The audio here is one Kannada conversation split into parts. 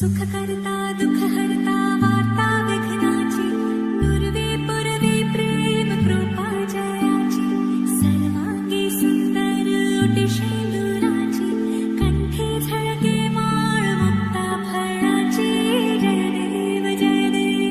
सुख करता दुख हरता वार्ता विघ्नाची पूर्वे पूर्वे प्रेम कृपा जयाची सर्वांगी सुंदर ओटी शेंदुराची कंठी झळके माळ मुक्ता फळाची जय देव जय देव.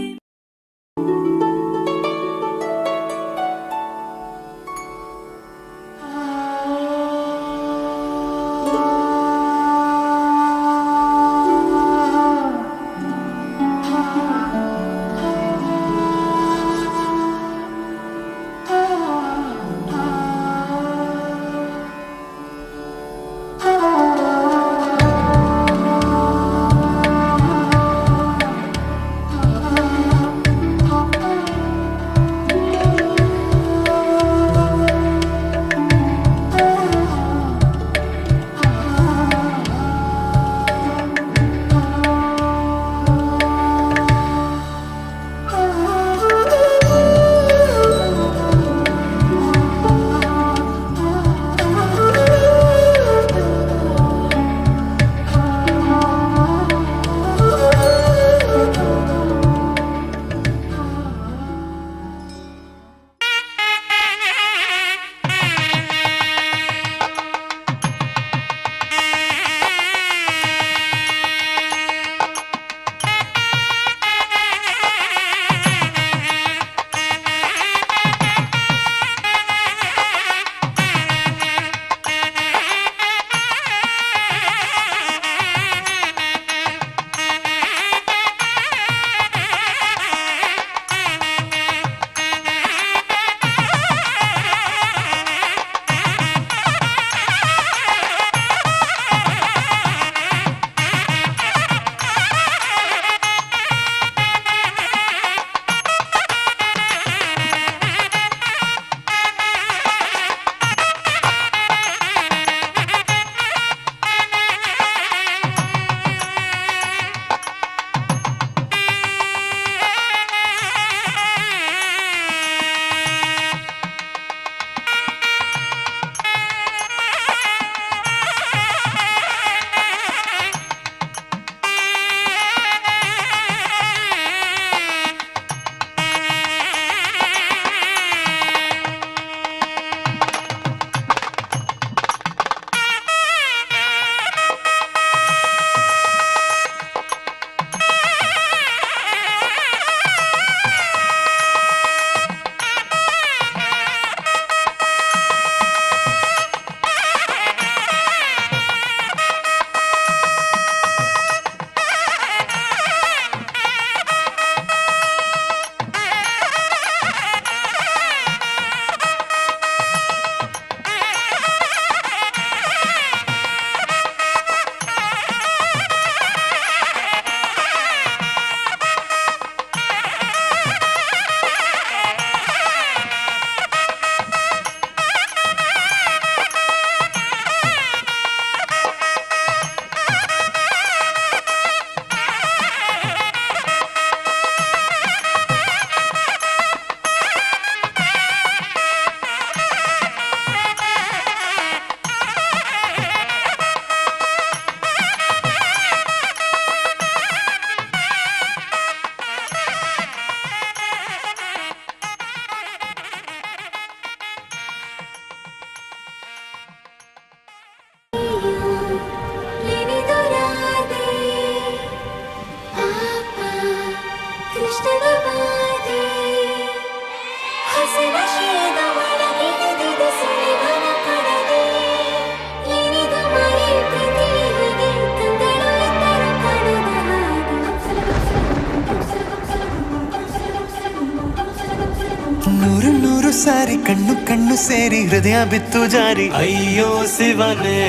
ನೂರು ನೂರು ಸಾರಿ ಕಣ್ಣು ಕಣ್ಣು ಸೇರಿ ಹೃದಯ ಬಿತ್ತು ಜಾರಿ ಅಯ್ಯೋ ಶಿವನೇ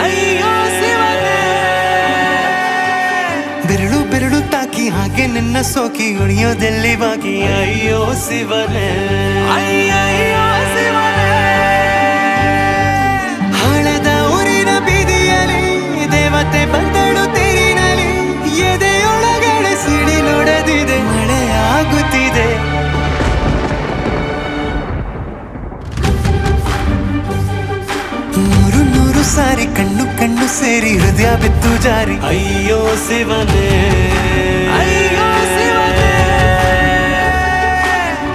ಅಯ್ಯೋ ಶಿವನೇ ಬೆರಳು ಬೆರಳು ತಾಕಿ ಹಾಗೆ ನಿನ್ನ ಸೋಕಿ ಉಳಿಯೋದೆಲ್ಲಿ ಬಾಕಿ ಅಯ್ಯೋ ಶಿವನೇ ಅಯ್ಯಯ್ಯೋ ಶಿವನೇ ಹಳದ ಊರಿನ ಬೀದಿಯಲ್ಲಿ ದೇವತೆ ಬಂದಳು ತೇರಿನಲ್ಲಿ ಎದೆಯೊಳಗಡೆ ಸಿಡಿ ನೋಡದಿದೆ ಮಳೆ ಆಗುತ್ತಿದೆ ಸಾರಿ ಕಣ್ಣು ಕಣ್ಣು ಸೇರಿ ಹೃದಯ ಬಿತ್ತು ಜಾರಿ ಅಯ್ಯೋ ಶಿವನೇ ಅಯ್ಯೋ ಶಿವನೇ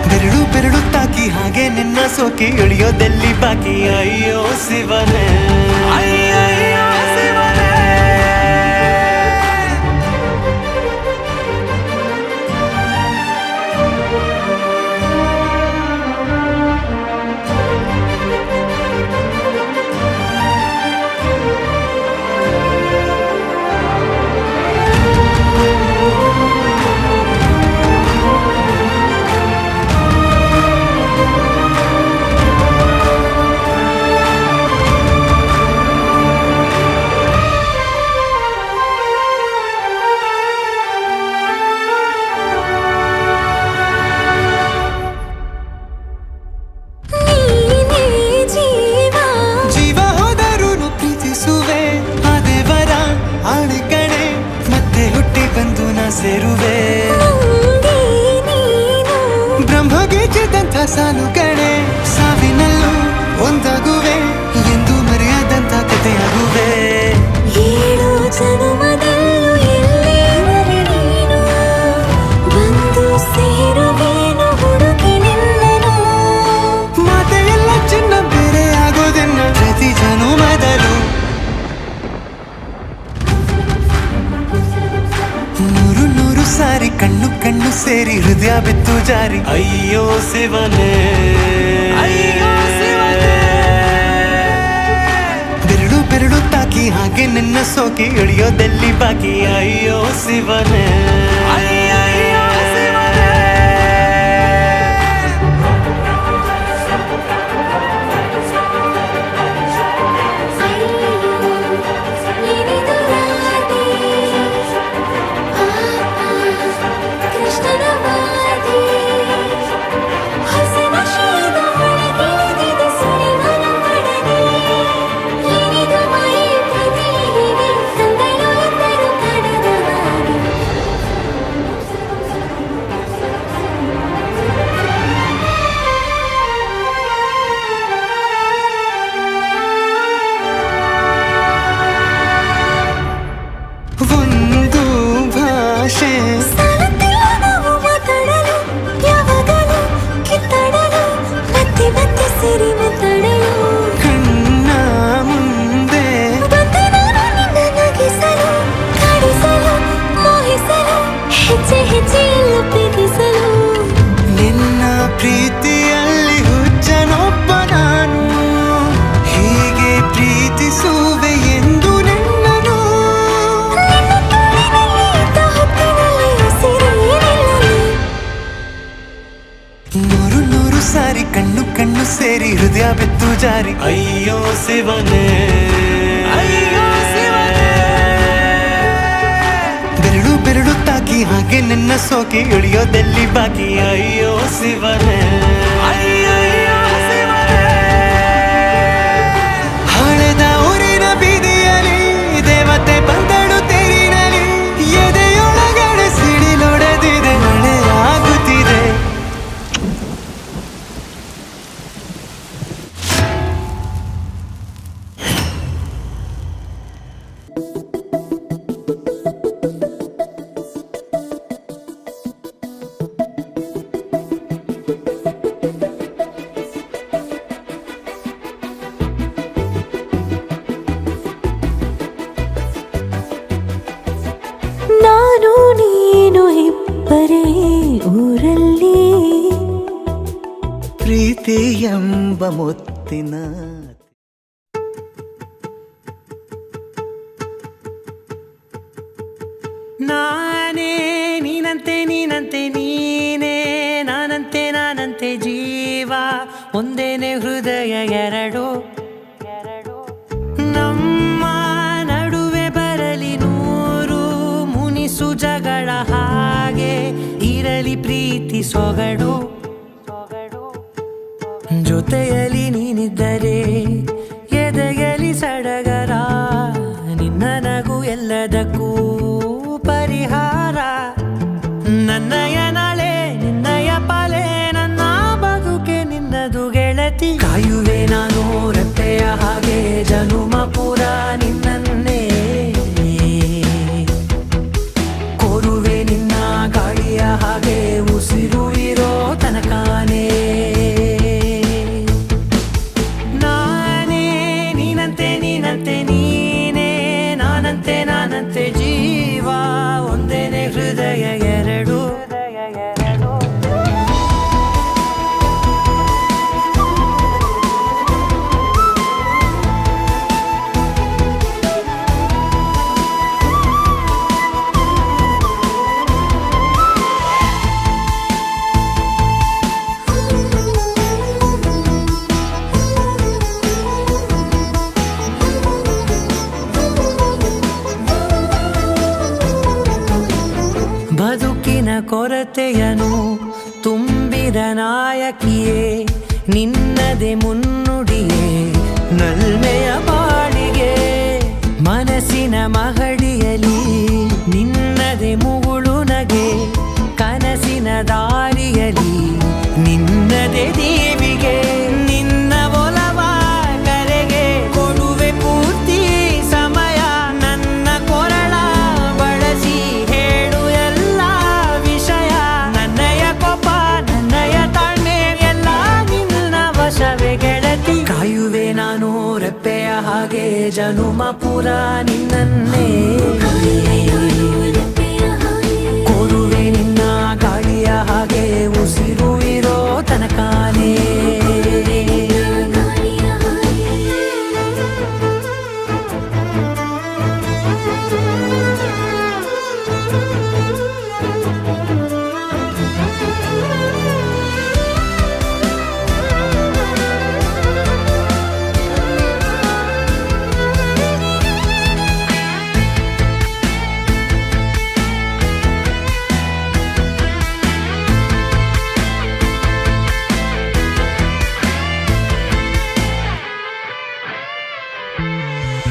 ಬೆರಳು ಬೆರಳು ತಾಕಿ ಹಾಗೆ ನಿನ್ನ ಸೋಕಿ ಇಳಿಯೋದೆಲ್ಲಿ ಬಾಕಿ ಅಯ್ಯೋ ಶಿವನೇ ಅಯ್ಯೋ ಶಿವನೇ ಸೇರುವೆ ಬ್ರಹ್ಮಗೀಚಿದಂಥ ಸಾಲು ಕಣೆ ಸಾವಿನಲ್ಲೂ ಒಂದಾಗುವೆ ಎಂದು ಮರೆಯದಂಥ ಕಥೆಯಾಗುವೆ ಏಳು ಜನುಮದಲ್ಲೂ ಎಲ್ಲೇ ನೀನು ಬಂದು ಸೇರುವೇನು ಹುಡುಕಿ ನಿಲ್ಲನು ಮಾತೆ ಎಲ್ಲ ಚಿನ್ನ ಬೇರೆ ಆಗೋದನ್ನ ಪ್ರತಿ ಜನುಮದಲ್ಲೂ ನೂರು ನೂರು ಸಾರಿ ಕಣ್ಣು ಕಣ್ಣು ಸೇರಿ ಹೃದಯ ಬಿತ್ತು ಜಾರಿ ಅಯ್ಯೋ ಶಿವನೇ ಅಯ್ಯೋ ಶಿವನೇ ಬೆರಳು ಬೆರಳು ತಾಕಿ ಹಾಗೆ ನಿನ್ನ ಸೋಕಿ ಇಳಿಯೋದೆಲ್ಲಿ ಬಾಕಿ ಅಯ್ಯೋ ಶಿವನೇ ಅಯ್ಯೋ ಶಿವನೇ ಒಂದು ಭಾಷೆ ನಾವು ಮಾತಾಡಲು ಯಾವಾಗಲೂ ಕಿತ್ತಾಡಲು ಮತ್ತೆ ಮತ್ತೆ ಸೇರಿ ಮಾತಾಡಲು ಕಣ್ಣ ಮುಂದೆ ಬಂದೆ ನಾನು ನಿನ್ನ ನಗಿಸಲು ಕಾಡಿಸಲು ಮೋಹಿಸಲು ಹೆಜ್ಜೆ ಹೆಜ್ಜೆಯಲ್ಲ ಪ್ರೀತಿಸಲು ನಿನ್ನ ಪ್ರೀತಿಯಲ್ಲಿ ಹುಚ್ಚನೊಬ್ಬ ನಾನು ಹೀಗೆ ಪ್ರೀತಿಸುವೆ ಎಂದು ನಿನ್ನನು ನೂರು ನೂರು ಸಾರಿ ಕಣ್ಣು ಕಣ್ಣು ಸೇರಿ ಹೃದಯ ಬಿತ್ತು ಜಾರಿ ಅಯ್ಯೋ ಶಿವನೇ ಅಯ್ಯೋ ಶಿವನೇ ಬೆರಳು ಬೆರಳು ತಾಕಿ ಹಾಗೆ ನಿನ್ನ ಸೋಕಿ ಇಳಿಯೋದೆಲ್ಲಿ ಬಾಕಿ ಅಯ್ಯೋ ಶಿವನೇ ಅಯ್ಯೋ ಶಿವನೇ ಹಳೆದ ಊರಿನ ಬೀದಿಯಲ್ಲಿ ದೇವತೆ ಬಂದಳು ತೇರಿನಲ್ಲಿ ಎದೆಯೊಳಗಡೆ ಸಿಡಿಲೊಡೆದಿದೆ ಮಳೆಯಾಗುತ್ತಿದೆ ನಾನು ನೀನು ಇಬ್ಬರೇ ಊರಲ್ಲಿ ಪ್ರೀತಿ ಎಂಬ ಮುತ್ತಿನ ನಾನೇ ನೀನಂತೆ ನೀನಂತೆ ನೀನೇ ನಾನಂತೆ ನಾನಂತೆ ಜೀವ ಒಂದೇನೆ ಹೃದಯ ಎರಡು ನಮ್ಮ ನಡುವೆ ಬರಲಿ ನೂರು ಮುನಿಸು ಜಗಳ ಹಾಗೆ ಇರಲಿ ಪ್ರೀತಿ ಸೊಗಡು ಜೊತೆಯಲ್ಲಿ ನೀನಿದ್ದರೆ ಎದೆಯಲಿ ಸಡಗರ ನಿನ್ನ ನಗು ಎಲ್ಲದಕ್ಕೂ ಪರಿಹಾರ ನನ್ನಯ ನಾಳೆ ನಿನ್ನಯ ಪಾಲೆ ನನ್ನ ಬದುಕೆ ನಿನ್ನದು ಗೆಳತಿ ಕಾಯುವೆ ನಾನು ರೆಪ್ಪೆಯ ಹಾಗೆ ಜನುಮ ಪೂರ ನಿನ್ನನ್ನೇ ಮೊರತೆಯನು ತುಂಬಿದ ನಾಯಕಿಯೇ ನಿನ್ನದೆ ಮುನ್ನುಡಿಯೇ ನಲ್ಮೆಯ ಬಾಳಿಗೆ ಮನಸ್ಸಿನ ಮಹಡಿಯಲಿ ನಿನ್ನದೆ ಮುಗುಳು ನಗೆ ಕನಸಿನ ದಾರಿಯಲಿ ನಿನ್ನದೆ ದೀವಿಗೆ ನಿನ್ನ ಒಲವ ಕರೆಗೆ ಕೊಡುವೆ ಪೂರ್ತಿ ಸಮಯ ನನ್ನ ಕೊರಳ ಬಳಸಿ ಹೇಳು ಎಲ್ಲ ವಿಷಯ ನನ್ನಯ ಕೋಪ ನನ್ನಯ ತಾಳ್ಮೆ ಎಲ್ಲ ನಿನ್ನ ವಶವೇ ಗೆಳತಿ ಕಾಯುವೆ ನಾನು ರೆಪ್ಪೆಯ ಹಾಗೆ ಜನುಮ ಪುರ ನಿನ್ನನ್ನೇ ಕೊಡುವೆ ನಿನ್ನ ಗಾಳಿಯ ಹಾಗೆ ಉಸಿರು ಇರೋ ತನಕಾನೇ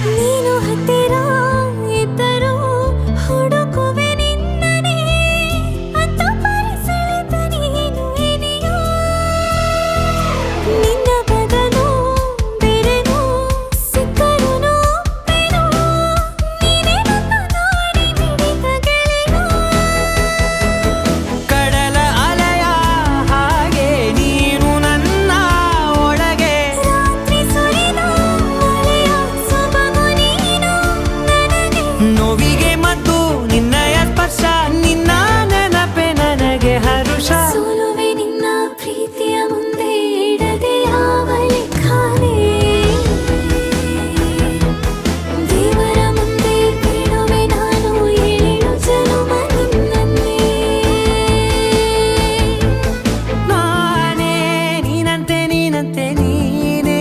ನೀನು ಹತ್ತಿರ ಇದ್ದರೂ ಹುಡುಕುವೆ ನಿನ್ನನೇ ಅಂತ ಪರಿಸೆಳೆದ ನೀನು ಇದೆಯೋ ನಿನ್ನ ಬದಲು ಬೇರೆನೋ ಸಿಕ್ಕರೂ ಒಪ್ಪೆನೋ ನೀನೇ ನನ್ನ ನಾಡಿ ಮಿಡಿದ ಗೆಳೆಯೋ ಕಡಲ ಅಲೆಯ ಹಾಗೆ ನೀನು ನನ್ನ ಒಳಗೆ ರಾತ್ರಿ ಸುರಿದ ಮಳೆಯ ಸೊಬಗು ನೀನು ನನಗೆ ನೋವಿಗೆ ಮತ್ತು ನಿನ್ನಯ ಸ್ಪರ್ಶ ನಿನ್ನ ನೆನಪೆ ನನಗೆ ಹರುಷ ಸೋಲುವೆ ನಿನ್ನ ಪ್ರೀತಿಯ ಮುಂದೆ ಇಡದೆ ಯಾವ ಲೆಕ್ಕನೇ ದೇವರ ಮುಂದೆ ಕೇಳುವೆ ನಾನು 7 ಜನುಮ ನಿನ್ನನ್ನೇ ನಾನೇ ನೀನಂತೆ ನೀನಂತೆ ನೀನೇ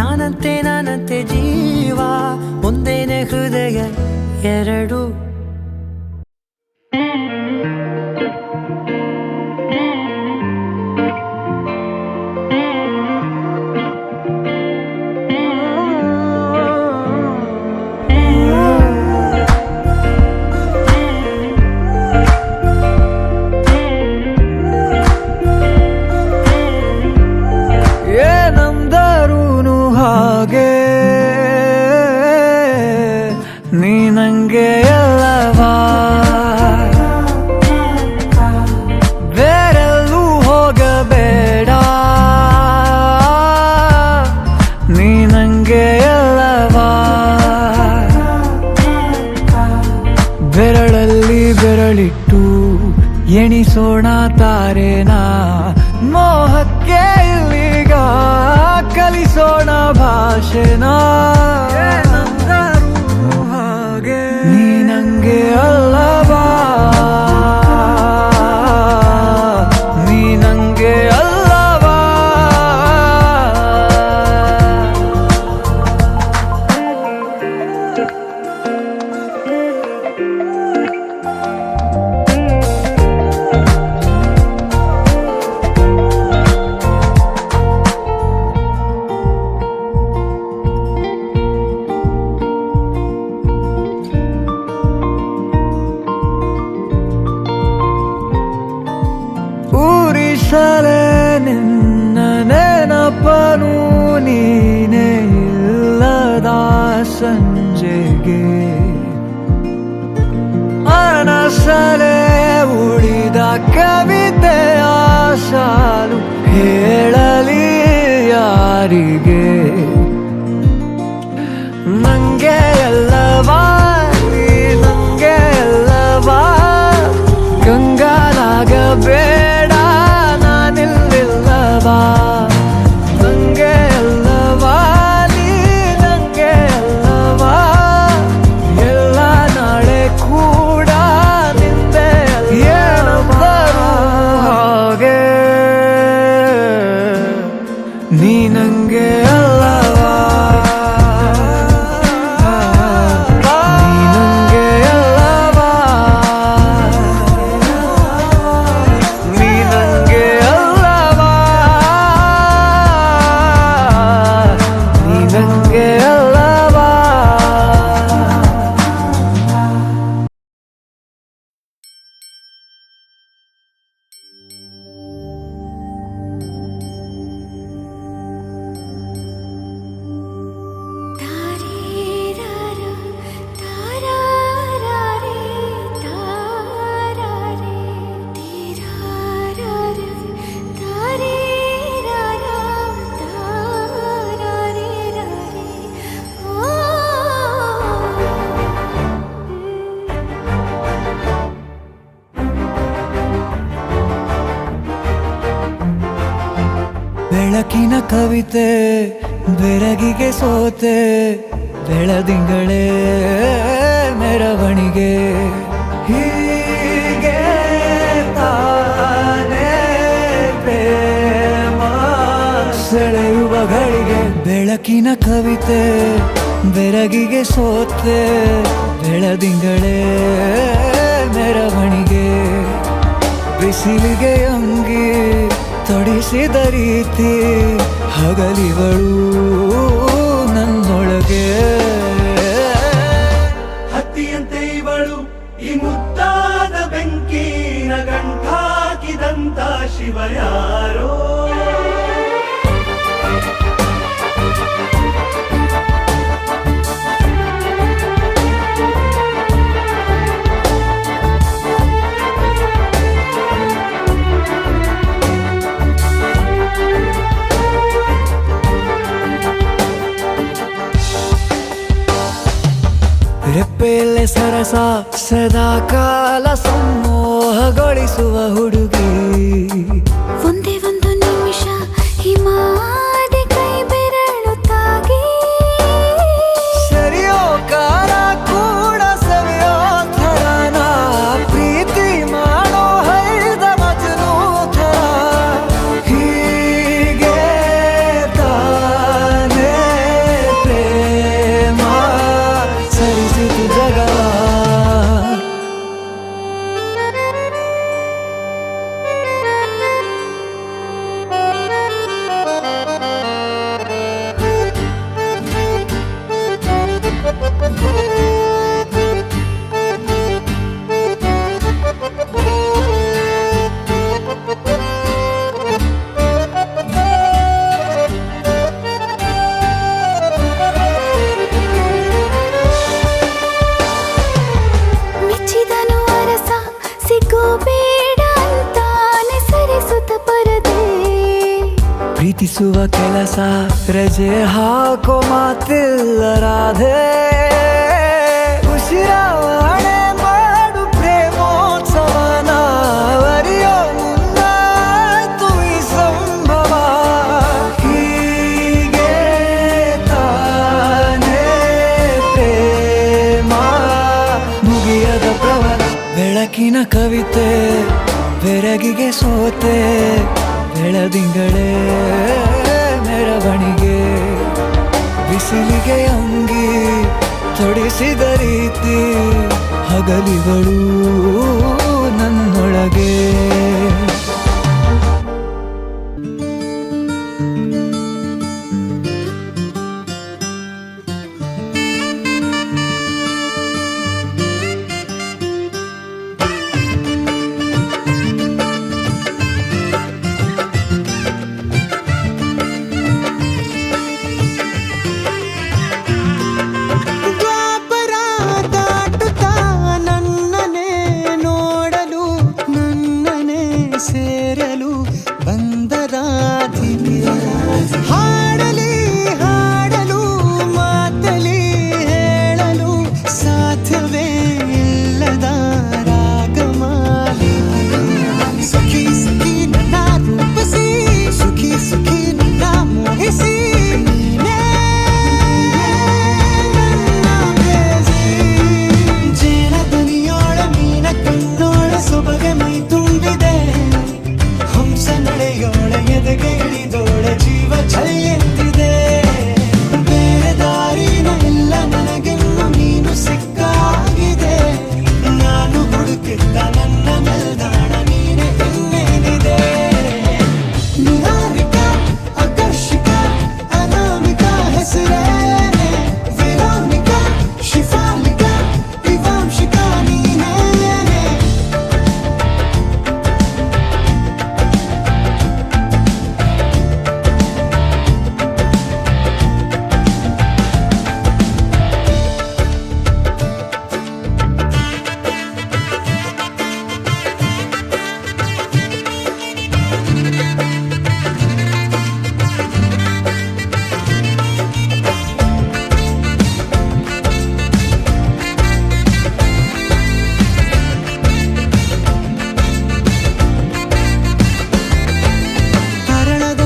ನಾನಂತೆ ನಾನಂತೆ ಜೀವ ಒಂದೇನೆ ಹೃದಯ ಎರಡು ಏನಂದರೂನು ಹಾಗೆ ನೀ ನಂಗೆ ಎಲ್ಲವಾ ಬೇರೆಲ್ಲೂ ಹೋಗಬೇಡ ನೀ ನಂಗೆ ಎಲ್ಲವಾ ಬೆರಳಲ್ಲಿ ಬೆರಳಿಟ್ಟು ಎಣಿಸೋಣ ತಾರೇನಾ ಮೋಹಕ್ಕೆ ಇಲ್ಲಿಗ ಕಲಿಸೋಣ ಭಾಷೆನಾ ಹಾಗೆ ನೀ ನಂಗೆ ಅಲ್ಲವಾ ನೀ ನಂಗೆ ಅಲ್ಲವಾ ಊರಿಸಲೇ ನಿನ್ನ ನೆನಪನು ನೀನೇ ಇಲ್ಲದ ಸಂಜೆಗೆ ಅನಸಲೇ ಉಳಿದ ಕವಿತೆಯ ಸಾಲು ಹೇಳಲಿ ಯಾರಿಗೆ ನಂಗೆ ಎಲ್ಲವಾ ನೀ ನಂಗೆ ಎಲ್ಲವಾ ಕಂಗಾಲಾಗಬೇಡ ನಾನಿಲ್ಲಿಲ್ಲವಾ ನಂಗೆ ಎಲ್ಲವಾ ನೀ ನಂಗೆ ಎಲ್ಲವಾ ಎಲ್ಲ ನಾಳೆ ಕೂಡ ನಿಂದೆ ಏನಂದರು ಹಾಗೆ ನೀ ನಂಗೆ ಅಲ್ಲವಾ ನೀ ನಂಗೆ ಅಲ್ಲವಾ ಬೆಳಕಿನ ಕವಿತೆ ಬೆರಗಿಗೆ ಸೋತೆ ಬೆಳದಿಂಗಳೇ ಮೆರವಣಿಗೆ ಹೀಗೆ ತಾನೇ ಪ್ರೇಮ ಸೆಳೆಯುವ ಗಳಿಗೆ ಬೆಳಕಿನ ಕವಿತೆ ಬೆರಗಿಗೆ ಸೋತೆ ಬೆಳದಿಂಗಳೇ ಮೆರವಣಿಗೆ ಬಿಸಿಲಿಗೆ ಅಂಗಿ ತೊಡಿಸಿದ ರೀತಿ ಹಗಲಿಗಳು ನನ್ನೊಳಗೆ ಹತ್ತಿಯಂತೆ ಇವಳು ಈ ಮುದ್ದಾದ ಬೆಂಕಿನ ಗಂಟಾಕಿದಂತ ಶಿವ ಯಾರೋ ರೆಪ್ಪೆಯಲ್ಲೇ ಸರಸ ಸದಾ ಕಾಲ ಸಂಮೋಹಗೊಳಿಸುವ ಹುಡುಗಿ ಒಂದೇ ಒಂದು ನಿಮಿಷ ಹಿಮಾದಿ ಕೈ ಬೆರಳು ತಾಗಿ ಸರಿಯೋ ಕಾರ ಕೂಡ ಸವಿಯೋ ಥರನ ಪ್ರೀತಿ ಮಾಡೋ ಹೈದ ಮಜನು ಥರ ಹೀಗೆ ತಾನೇ ಪ್ರೇಮ ಸರಿಸಿತು ಜಗ ಮೆಚ್ಚಿದನು ಅರಸ ಸಿಗೋ ಬೇಡ ಅಂತಾನೆ ಸರಿಸುತ್ತ ಪರದೆ ಪ್ರೀತಿಸುವ ಕೆಲಸ ರಜೆ ಹಾಕೋ ಮಾತಿಲ್ಲ ರಾಧೆ ಉಸಿರಾವಣೆ ಮಾಡು ಪ್ರೇಮೋತ್ಸವನ ಅರಿಯೋ ಮುಂದಾಯ್ತು ಈ ಸಂಭವ ಹೀಗೆ ತಾನೇ ಪ್ರೇಮ ಮುಗಿಯದ ಪ್ರವರ ಬೆಳಕಿನ ಕವಿತೆ ಬೆರಗಿಗೆ ಸೋತೆ ಬೆಳದಿಂಗಳೇ ಮೆರವಣಿಗೆ ಬಿಸಿಲಿಗೆ ಅಂಗಿ ತೊಡಿಸಿದ ರೀತಿ ಹಗಲಿಗಳು ನನ್ನೊಳಗೆ ದ್ವಾಪರ ದಾಟುತ್ತಾ ನನ್ನನೆ ನೋಡಲು ನನ್ನನೆ ಸೇರಲು ಬಂದ ರಾಧಿಕೆ ಹಾಡಲಿ ಹಾಡಲು ಮಾತಲಿ ಹೇಳಲು ಸಾಧ್ಯವೇ ಇಲ್ಲದ ರಾಗಮಾಲಿಕೆ ಸುಖಿ ಸುಖಿ ನನ್ನ ರೂಪಿಸಿ ಸುಖಿ ಸುಖಿ ನನ್ನ ಮೋಹಿಸಿ ನೀನೇ ಜೇನದನಿಯೋಳ ಮೀನ ಕಣ್ಣೋಳ ಸೊಬಗೆ ಮೈ ತುಂಬಿದೆ ಹಂಸ ನಡೆಯೋಳ ಎದೆಗೆ ಇಳಿದೋಳ ಜೀವ ಚಲಿಯಂತಿದೆ ಬೇರೆ ದಾರಿನ ಇಲ್ಲ ನನಗೆನ್ನು ನೀನು ಸಿಕ್ಕಾಗಿದೆ ನಾನು ಹುಡುಕಿದ್ದ ನನ್ನ ನಿಲ್ದಾಣ ನೀನೆ ಇನ್ನೇನಿದೆ ನಿಹಾರಿಕ ಆಕರ್ಷಿಕ ಅನಾಮಿಕ ಹೆಸರೇನೆ ವಿರಾಮಿಕ ಶಿಫಾಲಿಕ ವಿವಾಂಶಿಕ ನೀನೇನೆ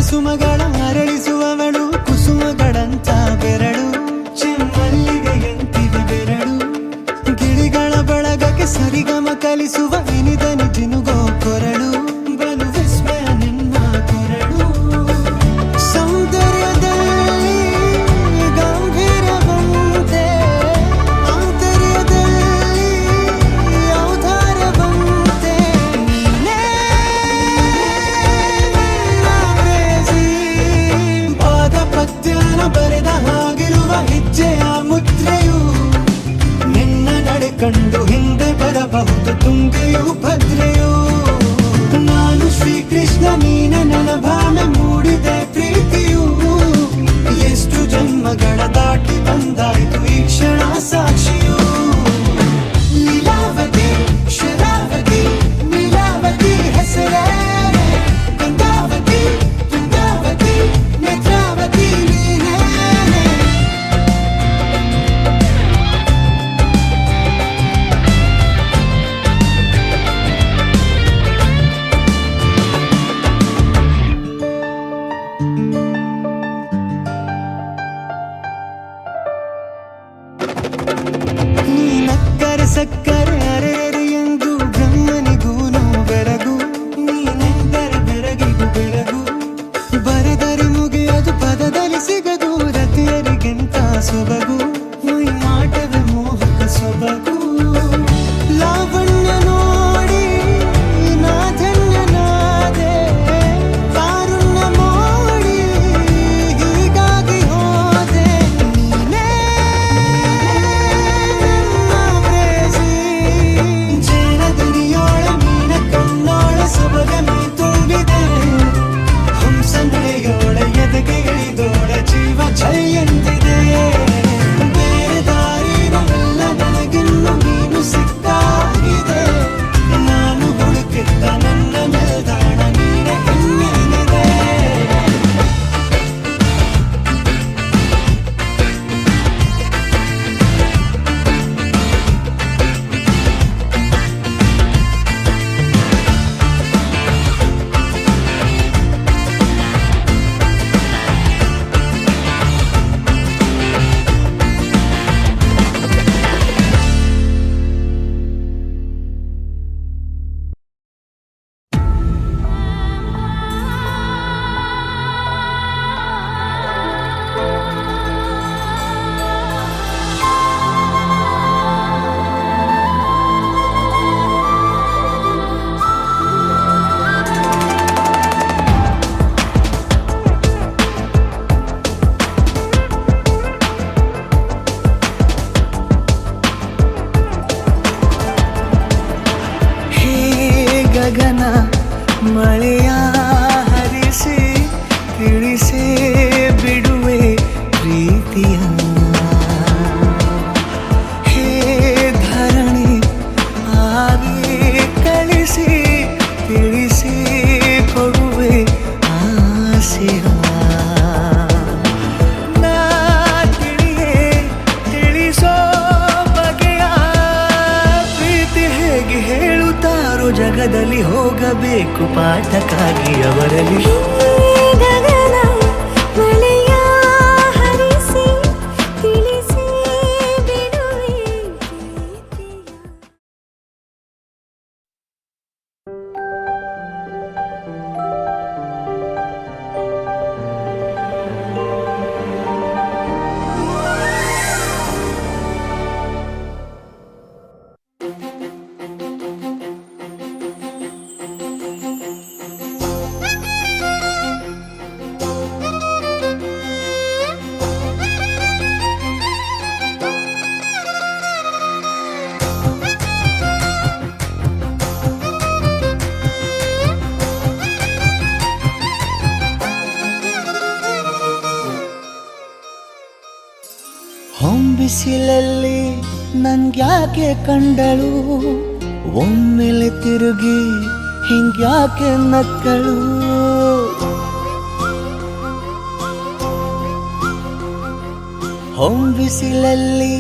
ಸುಮಗಳ ಛೈ ಎಂದಿದೆ. ಬೇರೆ ದಾರಿನಲ್ಲ ನನಗಿನ್ನು ನೀನು ಸಿಕ್ಕಾಗಿದೆ. ನಾನು ಹುಡುಕಿದ್ದ ನನ್ನ ನಿಲ್ದಾಣ ನೀನೆ ಇನ್ನೇನಿದೆ. ಗಗನ ಮಳೆಯ ಹರಿಸಿ ತಿಳಿಸಿ ಬಿಡುವೆ ಪ್ರೀತಿಯ. ಹೇ ಧರಣಿ ಆಗಿ ಕಳಿಸಿ ತಿಳಿಸಿ ಕೊಡುವೆ ಆಸೆಯ. ನಾ ತಿಳಿಯೇ ತಿಳಿಸೋ ಬಗೆಯ ಪ್ರೀತಿ ಹೇಗೆ ಹೇಳುತ್ತಾರೋ ಜಗದಲ್ಲಿ ಹೋಗಬೇಕು ಪಾಠಕ್ಕಾಗಿ ಅವರಲ್ಲಿ. ಗಗನ ಮಳೆಯ ಹರಿಸಿ ತಿಳಿಸಿ ಬಿಡುವೆ ಪ್ರೀತಿಯ. ಹೊಂಬಿಸಿಲಲ್ಲಿ ನನ್ಗ್ಯಾಕೆ ಕಂಡಳು, ಒಮ್ಮೆಲೆ ತಿರುಗಿ ಹಿಂಗ್ಯಾಕೆ ನಕ್ಕಳು. ಹೊಂಬಿಸಿಲಲ್ಲಿ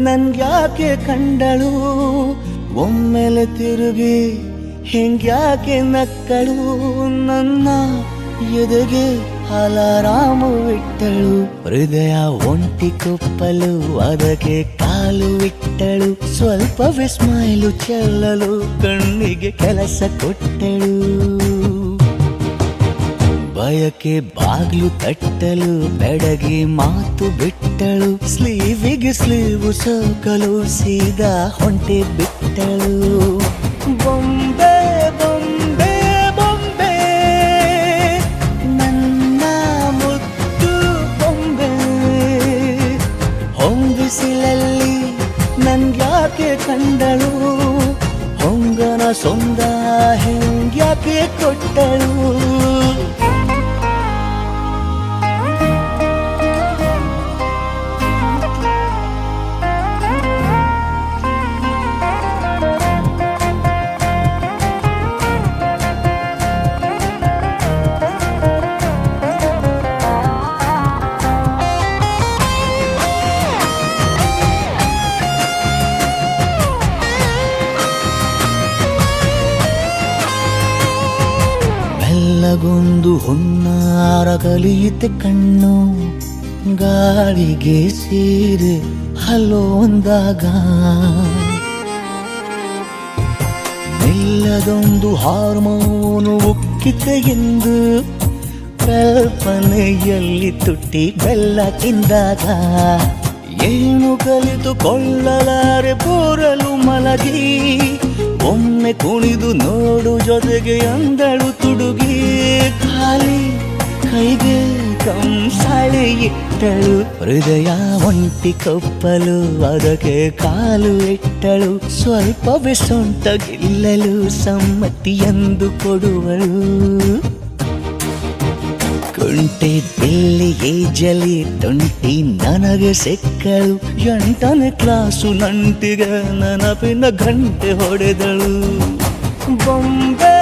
ನನ್ಗ್ಯಾಕೆ ಕಂಡಳು, ಒಮ್ಮೆಲೆ ತಿರುಗಿ ಹಿಂಗ್ಯಾಕೆ ನಕ್ಕಳು. ನನ್ನ ಎದೆಗೆ ಅಲಾರಾಮು ಇಟ್ಟಳು, ಹೃದಯ ಒಂಟಿ ಕೊಪ್ಪಲು ಅದಕ್ಕೆ ಕಾಲು ಇಟ್ಟಳು. ಸ್ವಲ್ಪವೇ ಸ್ಮೈಲು ಚೆಲ್ಲಲು ಕಣ್ಣಿಗೆ ಕೆಲಸ ಕೊಟ್ಟಳು. ಬಯಕೆ ಬಾಗ್ಲು ತಟ್ಟಲು ಬೆಡಗಿ ಮಾತು ಬಿಟ್ಟಳು. ಸ್ಲೀವಿಗೆ ಸ್ಲೀವು ಸೋಕಲು ಸೀದಾ ಹೊಂಟೆ ಬಿಟ್ಟಳು. ಬೊಂಬೆ ಬೊಂಬೆ ಬೊಂಬೆ ನನ್ನ ಮುದ್ದು ಬೊಂಬೆ. ಹೊಂಬಿಸಿಲಲ್ಲಿ ನನ್ಗ್ಯಾಕೆ ಕಂಡಳು, ಹೊಂಗನ ಸೊಂದ ಹೆಂಗ್ಯಾಕೆ ಕೊಟ್ಟಳು. ಗೊಂದು ಹುನ್ನಾರ ಕಲಿಯುತ್ತೆ ಕಣ್ಣು, ಗಾಳಿಗೆ ಸೀರೆ ಹಲೋ ಅಂದಾಗ ನಿಲ್ಲದೊಂದು ಹಾರ್ಮೋನು ಉಕ್ಕಿತೆ ಎಂದು ಕಲ್ಪನೆಯಲ್ಲಿ ತುಟ್ಟಿ ಬೆಲ್ಲ ತಿಂದಾಗ. ಏನು ಕಲಿತುಕೊಳ್ಳಲಾರೆ ಬೋರಲು ಮಲಗಿ, ಒಮ್ಮೆ ಕುಣಿದು ನೋಡು ಜೊತೆಗೆ ಅಂದಳು ತುಡುಗಿ. ಖಾಲಿ ಕೈಗೆ ಕಂಸಾಳೆ ಇಟ್ಟಳು, ಹೃದಯ ಒಂಟಿ ಕಪ್ಪಲು ಅದಕ್ಕೆ ಕಾಲು ಇಟ್ಟಳು. ಸ್ವಲ್ಪವೇ ಸೊಂಟ ಗೆಲ್ಲಲು ಸಮ್ಮತಿ ಎಂದು ಕೊಡುವಳು. ಕುಂಟೆ ಬೆಲ್ಲಿ ಏಜಲಿ ತುಂಟಿ ನನಗೆ ಸಿಕ್ಕಳು 8ನೇ ಕ್ಲಾಸು ನಂಟಿಗೆ ನೆನಪಿನ ಗಂಟೆ ಹೊಡೆದಳು ಬೊಂಬೆ